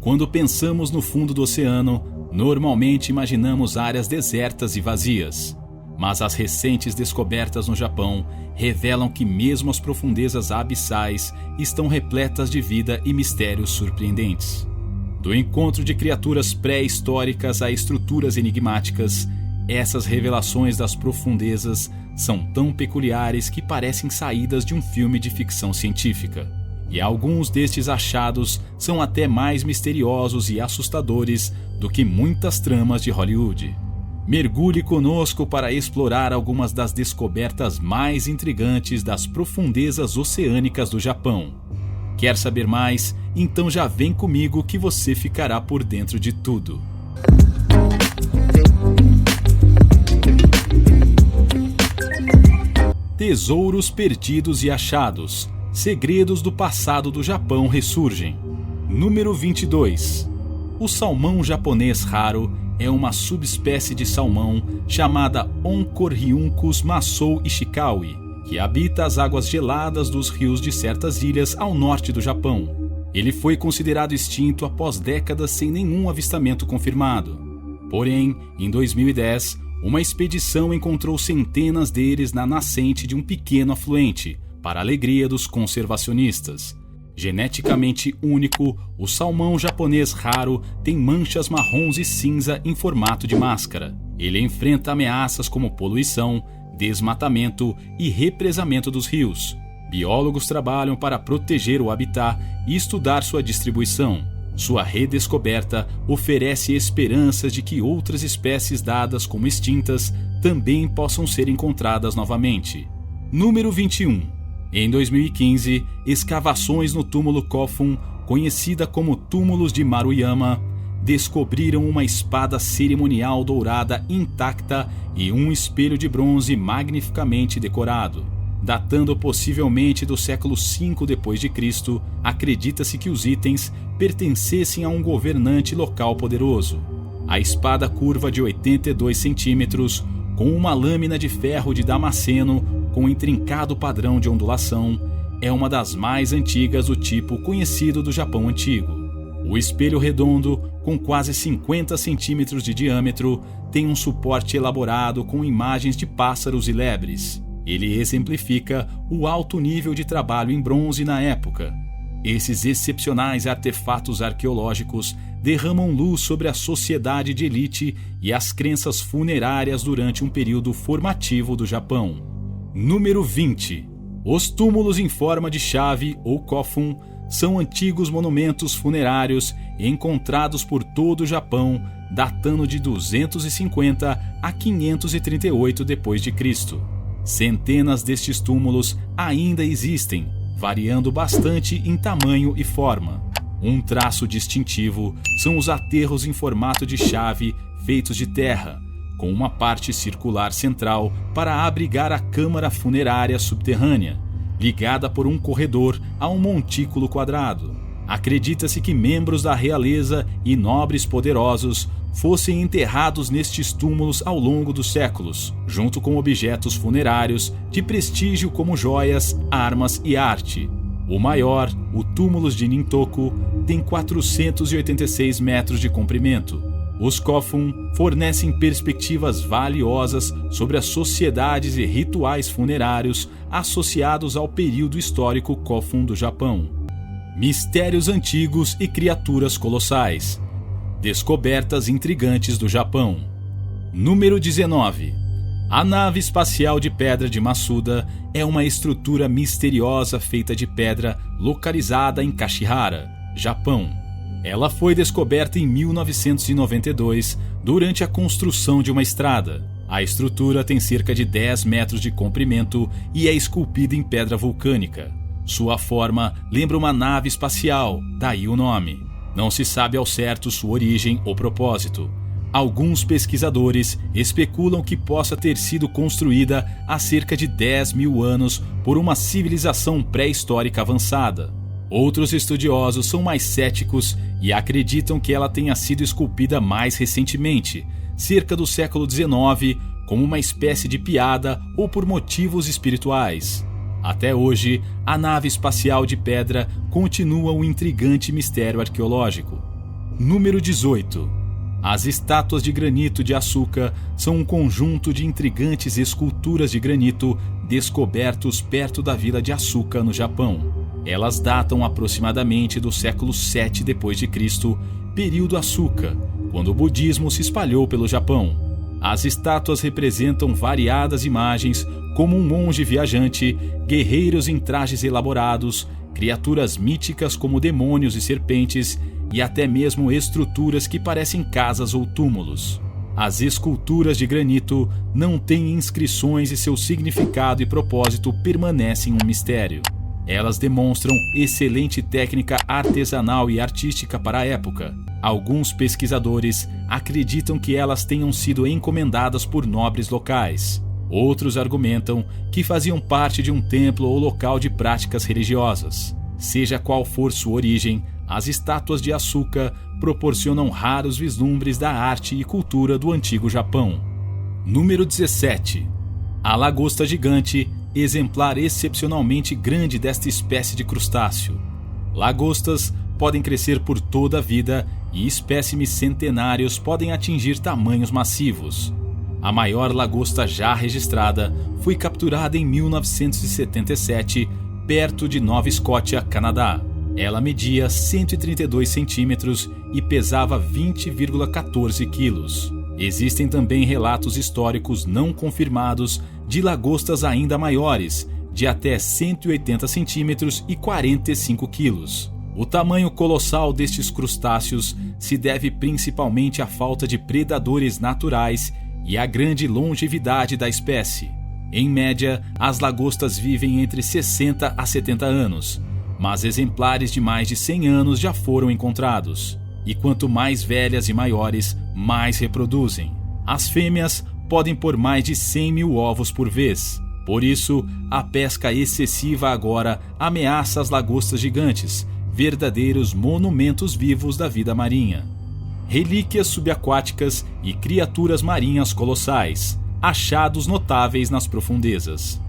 Quando pensamos no fundo do oceano, normalmente imaginamos áreas desertas e vazias. Mas as recentes descobertas no Japão revelam que mesmo as profundezas abissais estão repletas de vida e mistérios surpreendentes. Do encontro de criaturas pré-históricas a estruturas enigmáticas, essas revelações das profundezas são tão peculiares que parecem saídas de um filme de ficção científica. E alguns destes achados são até mais misteriosos e assustadores do que muitas tramas de Hollywood. Mergulhe conosco para explorar algumas das descobertas mais intrigantes das profundezas oceânicas do Japão. Quer saber mais? Então já vem comigo que você ficará por dentro de tudo. Tesouros perdidos e achados. Segredos do passado do Japão ressurgem. Número 22. O salmão japonês raro é uma subespécie de salmão chamada Oncorhynchus masou ishikawi, que habita as águas geladas dos rios de certas ilhas ao norte do Japão. Ele foi considerado extinto após décadas sem nenhum avistamento confirmado. Porém, em 2010, uma expedição encontrou centenas deles na nascente de um pequeno afluente, para a alegria dos conservacionistas. Geneticamente único, o salmão japonês raro tem manchas marrons e cinza em formato de máscara. Ele enfrenta ameaças como poluição, desmatamento e represamento dos rios. Biólogos trabalham para proteger o habitat e estudar sua distribuição. Sua redescoberta oferece esperanças de que outras espécies dadas como extintas também possam ser encontradas novamente. Número 21. Em 2015, escavações no túmulo Kofun, conhecida como Túmulos de Maruyama, descobriram uma espada cerimonial dourada intacta e um espelho de bronze magnificamente decorado. Datando possivelmente do século V d.C., acredita-se que os itens pertencessem a um governante local poderoso. A espada curva de 82 centímetros, com uma lâmina de ferro de Damasceno com intrincado padrão de ondulação, é uma das mais antigas do tipo conhecido do Japão antigo. O espelho redondo, com quase 50 centímetros de diâmetro, tem um suporte elaborado com imagens de pássaros e lebres. Ele exemplifica o alto nível de trabalho em bronze na época. Esses excepcionais artefatos arqueológicos derramam luz sobre a sociedade de elite e as crenças funerárias durante um período formativo do Japão. Número 20. Os túmulos em forma de chave, ou kofun, são antigos monumentos funerários encontrados por todo o Japão, datando de 250 a 538 d.C. Centenas destes túmulos ainda existem, variando bastante em tamanho e forma. Um traço distintivo são os aterros em formato de chave feitos de terra, com uma parte circular central para abrigar a câmara funerária subterrânea, ligada por um corredor a um montículo quadrado. Acredita-se que membros da realeza e nobres poderosos fossem enterrados nestes túmulos ao longo dos séculos, junto com objetos funerários de prestígio como joias, armas e arte. O maior, o Túmulos de Nintoku, tem 486 metros de comprimento. Os kofun fornecem perspectivas valiosas sobre as sociedades e rituais funerários associados ao período histórico kofun do Japão. Mistérios antigos e criaturas colossais. Descobertas intrigantes do Japão. Número 19. A nave espacial de pedra de Masuda é uma estrutura misteriosa feita de pedra localizada em Kashihara, Japão. Ela foi descoberta em 1992 durante a construção de uma estrada. A estrutura tem cerca de 10 metros de comprimento e é esculpida em pedra vulcânica. Sua forma lembra uma nave espacial, daí o nome. Não se sabe ao certo sua origem ou propósito. Alguns pesquisadores especulam que possa ter sido construída há cerca de 10 mil anos por uma civilização pré-histórica avançada. Outros estudiosos são mais céticos e acreditam que ela tenha sido esculpida mais recentemente, cerca do século XIX, como uma espécie de piada ou por motivos espirituais. Até hoje, a nave espacial de pedra continua um intrigante mistério arqueológico. Número 18. As estátuas de granito de Asuka são um conjunto de intrigantes esculturas de granito descobertos perto da vila de Asuka, no Japão. Elas datam aproximadamente do século 7 d.C., período Asuka, quando o budismo se espalhou pelo Japão. As estátuas representam variadas imagens, como um monge viajante, guerreiros em trajes elaborados, criaturas míticas como demônios e serpentes, e até mesmo estruturas que parecem casas ou túmulos. As esculturas de granito não têm inscrições e seu significado e propósito permanecem um mistério. Elas demonstram excelente técnica artesanal e artística para a época. Alguns pesquisadores acreditam que elas tenham sido encomendadas por nobres locais. Outros argumentam que faziam parte de um templo ou local de práticas religiosas. Seja qual for sua origem, as estátuas de Asuka proporcionam raros vislumbres da arte e cultura do antigo Japão. Número 17. A lagosta gigante, exemplar excepcionalmente grande desta espécie de crustáceo. Lagostas podem crescer por toda a vida e espécimes centenários podem atingir tamanhos massivos. A maior lagosta já registrada foi capturada em 1977, perto de Nova Escócia, Canadá. Ela media 132 centímetros e pesava 20,14 quilos. Existem também relatos históricos não confirmados de lagostas ainda maiores, de até 180 centímetros e 45 quilos. O tamanho colossal destes crustáceos se deve principalmente à falta de predadores naturais e à grande longevidade da espécie. Em média, as lagostas vivem entre 60 a 70 anos, mas exemplares de mais de 100 anos já foram encontrados. E quanto mais velhas e maiores, mais reproduzem. As fêmeas podem pôr mais de 100 mil ovos por vez. Por isso, a pesca excessiva agora ameaça as lagostas gigantes, verdadeiros monumentos vivos da vida marinha. Relíquias subaquáticas e criaturas marinhas colossais, achados notáveis nas profundezas.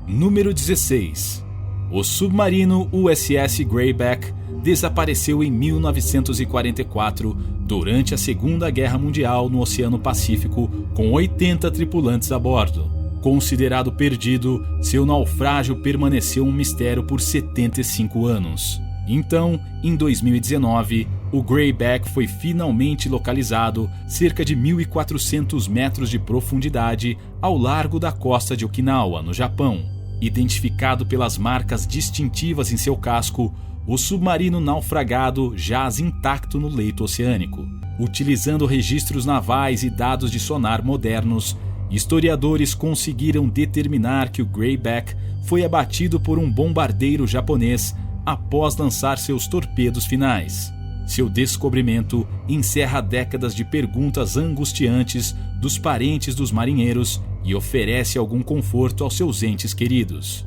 Número 16. O submarino USS Greyback desapareceu em 1944 durante a Segunda Guerra Mundial no Oceano Pacífico, com 80 tripulantes a bordo. Considerado perdido, seu naufrágio permaneceu um mistério por 75 anos. Então, em 2019, o Greyback foi finalmente localizado cerca de 1.400 metros de profundidade ao largo da costa de Okinawa, no Japão. Identificado pelas marcas distintivas em seu casco, o submarino naufragado jaz intacto no leito oceânico. Utilizando registros navais e dados de sonar modernos, historiadores conseguiram determinar que o Greyback foi abatido por um bombardeiro japonês após lançar seus torpedos finais. Seu descobrimento encerra décadas de perguntas angustiantes dos parentes dos marinheiros e oferece algum conforto aos seus entes queridos.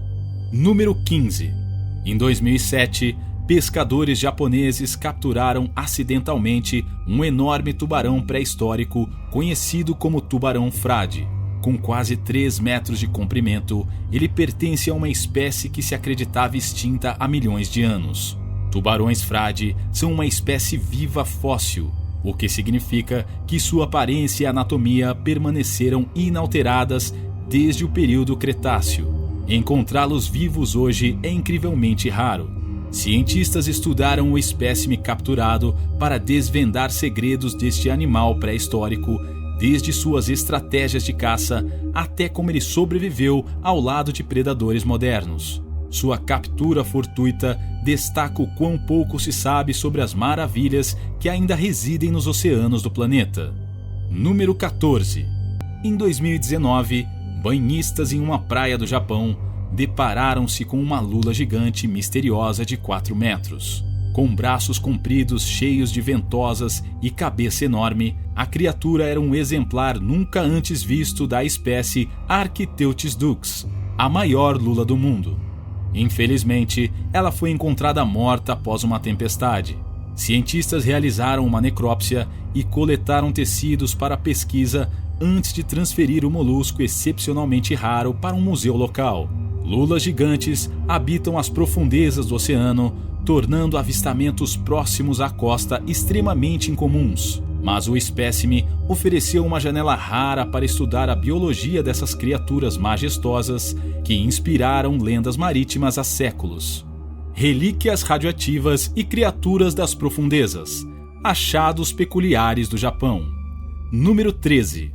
Número 15. Em 2007, pescadores japoneses capturaram acidentalmente um enorme tubarão pré-histórico conhecido como tubarão frade. Com quase 3 metros de comprimento, ele pertence a uma espécie que se acreditava extinta há milhões de anos. Tubarões frade são uma espécie viva fóssil, o que significa que sua aparência e anatomia permaneceram inalteradas desde o período Cretáceo. Encontrá-los vivos hoje é incrivelmente raro. Cientistas estudaram o espécime capturado para desvendar segredos deste animal pré-histórico, desde suas estratégias de caça até como ele sobreviveu ao lado de predadores modernos. Sua captura fortuita destaca o quão pouco se sabe sobre as maravilhas que ainda residem nos oceanos do planeta. Número 14. Em 2019, banhistas em uma praia do Japão depararam-se com uma lula gigante misteriosa de 4 metros. Com braços compridos cheios de ventosas e cabeça enorme, a criatura era um exemplar nunca antes visto da espécie Architeuthis dux, a maior lula do mundo. Infelizmente, ela foi encontrada morta após uma tempestade. Cientistas realizaram uma necrópsia e coletaram tecidos para pesquisa antes de transferir o molusco excepcionalmente raro para um museu local. Lulas gigantes habitam as profundezas do oceano, tornando avistamentos próximos à costa extremamente incomuns. Mas o espécime ofereceu uma janela rara para estudar a biologia dessas criaturas majestosas que inspiraram lendas marítimas há séculos. Relíquias radioativas e criaturas das profundezas. Achados peculiares do Japão. Número 13.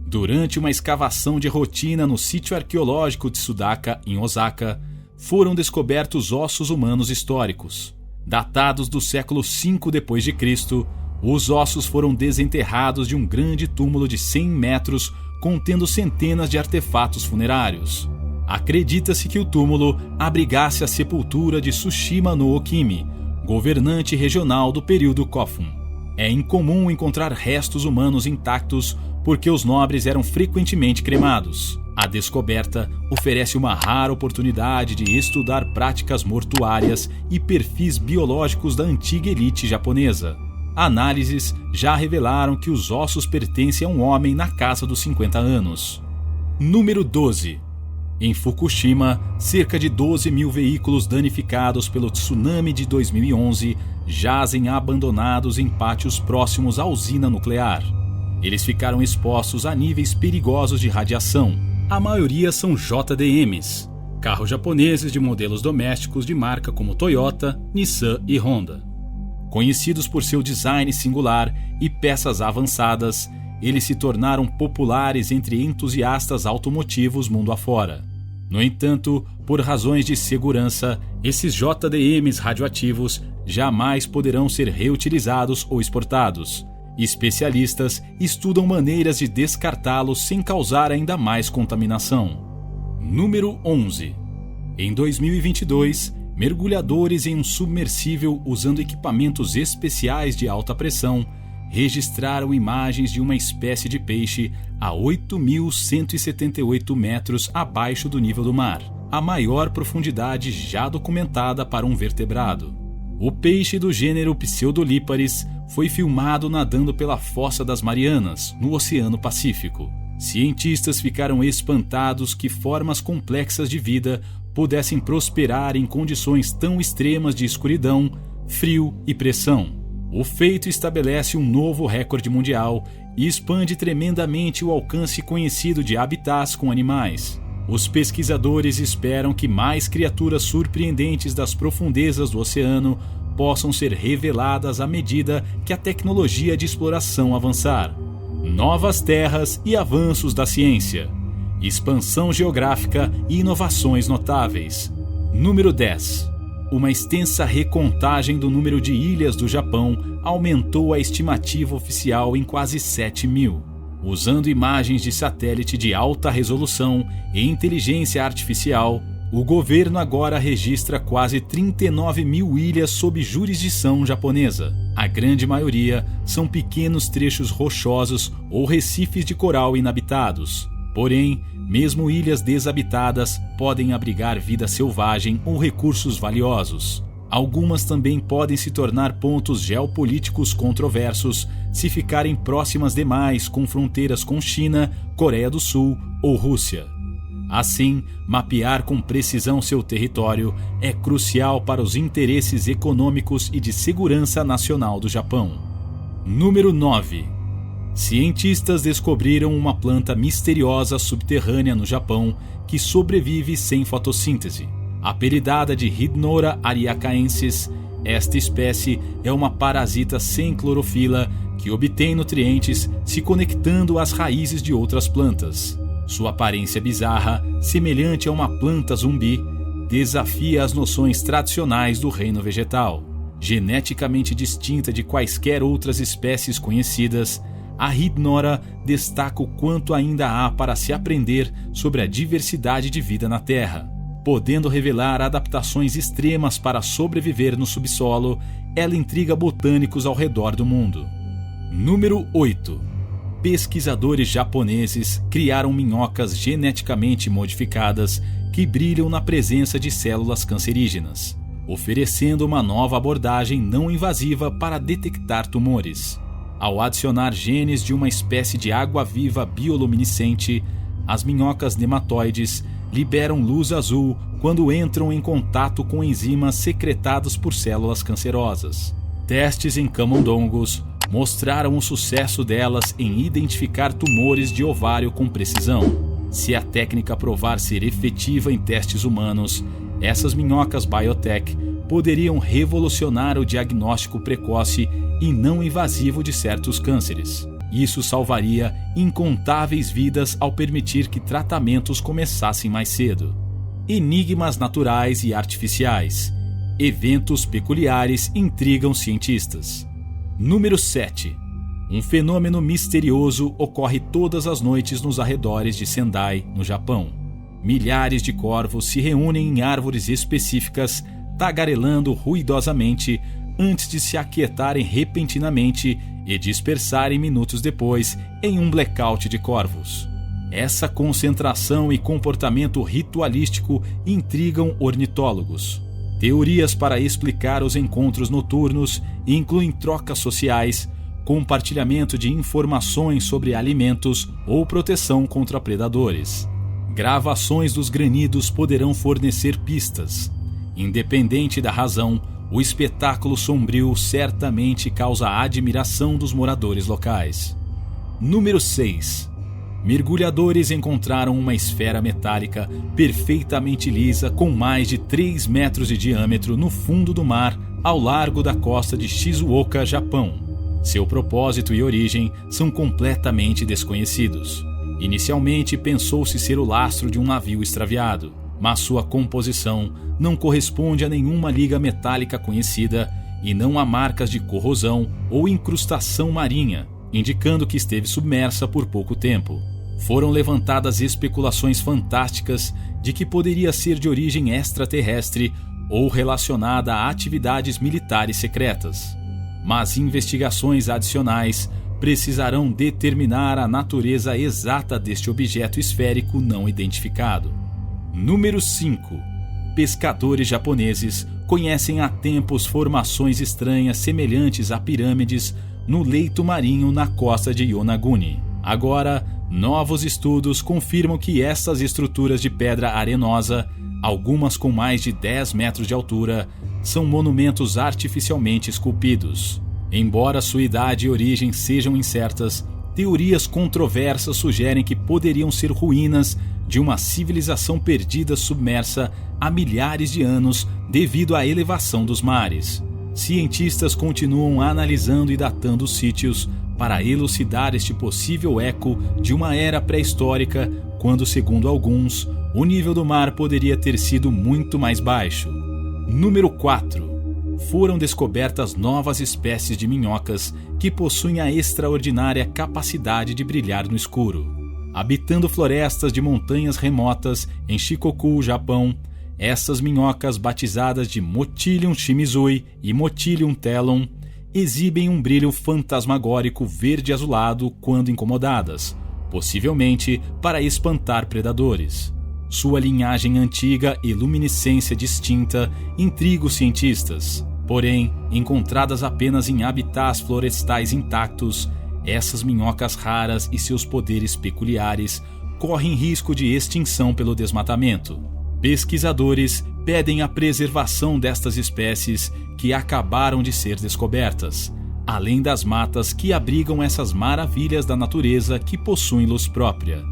Durante uma escavação de rotina no sítio arqueológico de Sudaka, em Osaka, foram descobertos ossos humanos históricos. Datados do século V d.C., os ossos foram desenterrados de um grande túmulo de 100 metros contendo centenas de artefatos funerários. Acredita-se que o túmulo abrigasse a sepultura de Tsushima no Okimi, governante regional do período Kofun. É incomum encontrar restos humanos intactos porque os nobres eram frequentemente cremados. A descoberta oferece uma rara oportunidade de estudar práticas mortuárias e perfis biológicos da antiga elite japonesa. Análises já revelaram que os ossos pertencem a um homem na casa dos 50 anos. Número 12. Em Fukushima, cerca de 12 mil veículos danificados pelo tsunami de 2011 jazem abandonados em pátios próximos à usina nuclear. Eles ficaram expostos a níveis perigosos de radiação. A maioria são JDMs, carros japoneses de modelos domésticos de marca como Toyota, Nissan e Honda. Conhecidos por seu design singular e peças avançadas, eles se tornaram populares entre entusiastas automotivos mundo afora. No entanto, por razões de segurança, esses JDMs radioativos jamais poderão ser reutilizados ou exportados. Especialistas estudam maneiras de descartá-los sem causar ainda mais contaminação. Número 11. Em 2022, mergulhadores em um submersível usando equipamentos especiais de alta pressão registraram imagens de uma espécie de peixe a 8.178 metros abaixo do nível do mar, a maior profundidade já documentada para um vertebrado. O peixe do gênero Pseudolíparis foi filmado nadando pela Fossa das Marianas, no Oceano Pacífico. Cientistas ficaram espantados que formas complexas de vida pudessem prosperar em condições tão extremas de escuridão, frio e pressão. O feito estabelece um novo recorde mundial e expande tremendamente o alcance conhecido de habitats com animais. Os pesquisadores esperam que mais criaturas surpreendentes das profundezas do oceano possam ser reveladas à medida que a tecnologia de exploração avançar. Novas terras e avanços da ciência. Expansão geográfica e inovações notáveis. Número 10. Uma extensa recontagem do número de ilhas do Japão aumentou a estimativa oficial em quase 7 mil. Usando imagens de satélite de alta resolução e inteligência artificial, o governo agora registra quase 39 mil ilhas sob jurisdição japonesa. A grande maioria são pequenos trechos rochosos ou recifes de coral inabitados. Porém, mesmo ilhas desabitadas podem abrigar vida selvagem ou recursos valiosos. Algumas também podem se tornar pontos geopolíticos controversos se ficarem próximas demais com fronteiras com China, Coreia do Sul ou Rússia. Assim, mapear com precisão seu território é crucial para os interesses econômicos e de segurança nacional do Japão. Número 9. Cientistas descobriram uma planta misteriosa subterrânea no Japão que sobrevive sem fotossíntese. Apelidada de Hydnora ariacaensis, esta espécie é uma parasita sem clorofila que obtém nutrientes se conectando às raízes de outras plantas. Sua aparência bizarra, semelhante a uma planta zumbi, desafia as noções tradicionais do reino vegetal. Geneticamente distinta de quaisquer outras espécies conhecidas, a Hydnora destaca o quanto ainda há para se aprender sobre a diversidade de vida na Terra. Podendo revelar adaptações extremas para sobreviver no subsolo, ela intriga botânicos ao redor do mundo. Número 8. Pesquisadores japoneses criaram minhocas geneticamente modificadas que brilham na presença de células cancerígenas, oferecendo uma nova abordagem não invasiva para detectar tumores. Ao adicionar genes de uma espécie de água-viva bioluminescente, as minhocas nematóides liberam luz azul quando entram em contato com enzimas secretadas por células cancerosas. Testes em camundongos mostraram o sucesso delas em identificar tumores de ovário com precisão. Se a técnica provar ser efetiva em testes humanos, essas minhocas biotech poderiam revolucionar o diagnóstico precoce e não invasivo de certos cânceres. Isso salvaria incontáveis vidas ao permitir que tratamentos começassem mais cedo. Enigmas naturais e artificiais. Eventos peculiares intrigam cientistas. Número 7. Um fenômeno misterioso ocorre todas as noites nos arredores de Sendai, no Japão. Milhares de corvos se reúnem em árvores específicas, tagarelando ruidosamente antes de se aquietarem repentinamente e dispersarem minutos depois em um blackout de corvos. Essa concentração e comportamento ritualístico intrigam ornitólogos. Teorias para explicar os encontros noturnos incluem trocas sociais, compartilhamento de informações sobre alimentos ou proteção contra predadores. Gravações dos granidos poderão fornecer pistas. Independente da razão, o espetáculo sombrio certamente causa a admiração dos moradores locais. Número 6. Mergulhadores encontraram uma esfera metálica perfeitamente lisa com mais de 3 metros de diâmetro no fundo do mar ao largo da costa de Shizuoka, Japão. Seu propósito e origem são completamente desconhecidos. Inicialmente pensou-se ser o lastro de um navio extraviado, mas sua composição não corresponde a nenhuma liga metálica conhecida e não há marcas de corrosão ou incrustação marinha, indicando que esteve submersa por pouco tempo. Foram levantadas especulações fantásticas de que poderia ser de origem extraterrestre ou relacionada a atividades militares secretas. Mas investigações adicionais precisarão determinar a natureza exata deste objeto esférico não identificado. Número 5. Pescadores japoneses conhecem há tempos formações estranhas semelhantes a pirâmides no leito marinho na costa de Yonaguni. Agora, novos estudos confirmam que essas estruturas de pedra arenosa, algumas com mais de 10 metros de altura, são monumentos artificialmente esculpidos. Embora sua idade e origem sejam incertas, teorias controversas sugerem que poderiam ser ruínas de uma civilização perdida submersa há milhares de anos devido à elevação dos mares. Cientistas continuam analisando e datando os sítios para elucidar este possível eco de uma era pré-histórica, quando, segundo alguns, o nível do mar poderia ter sido muito mais baixo. Número 4. Foram descobertas novas espécies de minhocas que possuem a extraordinária capacidade de brilhar no escuro. Habitando florestas de montanhas remotas em Shikoku, Japão, essas minhocas, batizadas de Motylium shimizui e Motylium telon, exibem um brilho fantasmagórico verde-azulado quando incomodadas, possivelmente para espantar predadores. Sua linhagem antiga e luminescência distinta intriga os cientistas. Porém, encontradas apenas em habitats florestais intactos, essas minhocas raras e seus poderes peculiares correm risco de extinção pelo desmatamento. Pesquisadores pedem a preservação destas espécies que acabaram de ser descobertas, além das matas que abrigam essas maravilhas da natureza que possuem luz própria.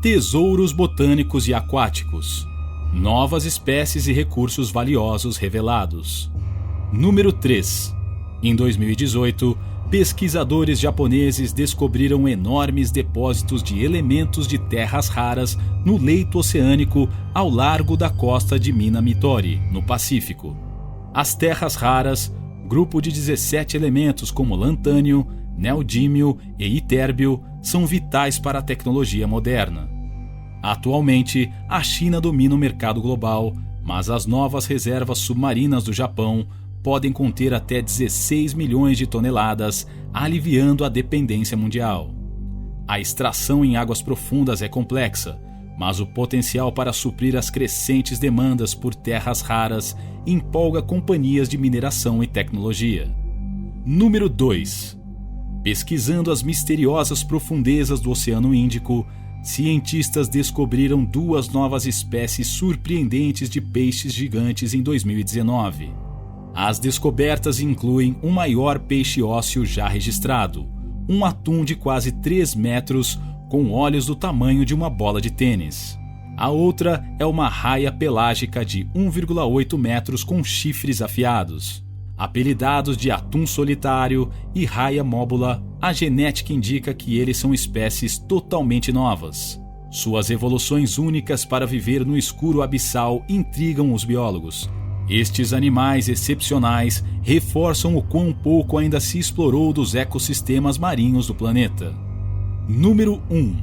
Tesouros botânicos e aquáticos. Novas espécies e recursos valiosos revelados. Número 3. Em 2018, pesquisadores japoneses descobriram enormes depósitos de elementos de terras raras no leito oceânico ao largo da costa de Minamitori, no Pacífico. As terras raras, grupo de 17 elementos como lantânio, neodímio e itérbio, são vitais para a tecnologia moderna. Atualmente, a China domina o mercado global, mas as novas reservas submarinas do Japão podem conter até 16 milhões de toneladas, aliviando a dependência mundial. A extração em águas profundas é complexa, mas o potencial para suprir as crescentes demandas por terras raras empolga companhias de mineração e tecnologia. Número 2. Pesquisando as misteriosas profundezas do Oceano Índico, cientistas descobriram 2 novas espécies surpreendentes de peixes gigantes em 2019. As descobertas incluem o maior peixe ósseo já registrado, um atum de quase 3 metros com olhos do tamanho de uma bola de tênis. A outra é uma raia pelágica de 1,8 metros com chifres afiados. Apelidados de atum solitário e raia móbula, a genética indica que eles são espécies totalmente novas. Suas evoluções únicas para viver no escuro abissal intrigam os biólogos. Estes animais excepcionais reforçam o quão pouco ainda se explorou dos ecossistemas marinhos do planeta. Número 1.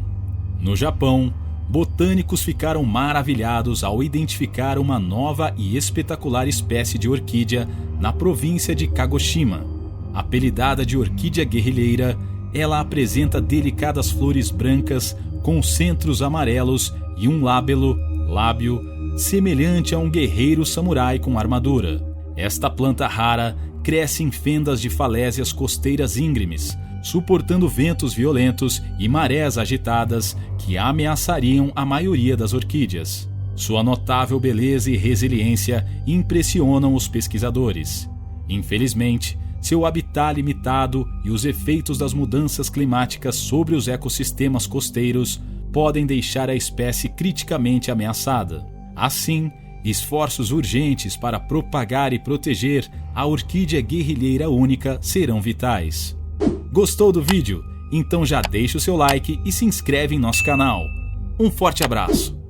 No Japão, botânicos ficaram maravilhados ao identificar uma nova e espetacular espécie de orquídea na província de Kagoshima. Apelidada de orquídea guerrilheira, ela apresenta delicadas flores brancas com centros amarelos e um lábio, semelhante a um guerreiro samurai com armadura. Esta planta rara cresce em fendas de falésias costeiras íngremes, suportando ventos violentos e marés agitadas que ameaçariam a maioria das orquídeas. Sua notável beleza e resiliência impressionam os pesquisadores. Infelizmente, seu habitat limitado e os efeitos das mudanças climáticas sobre os ecossistemas costeiros podem deixar a espécie criticamente ameaçada. Assim, esforços urgentes para propagar e proteger a orquídea guerrilheira única serão vitais. Gostou do vídeo? Então já deixa o seu like e se inscreve em nosso canal. Um forte abraço!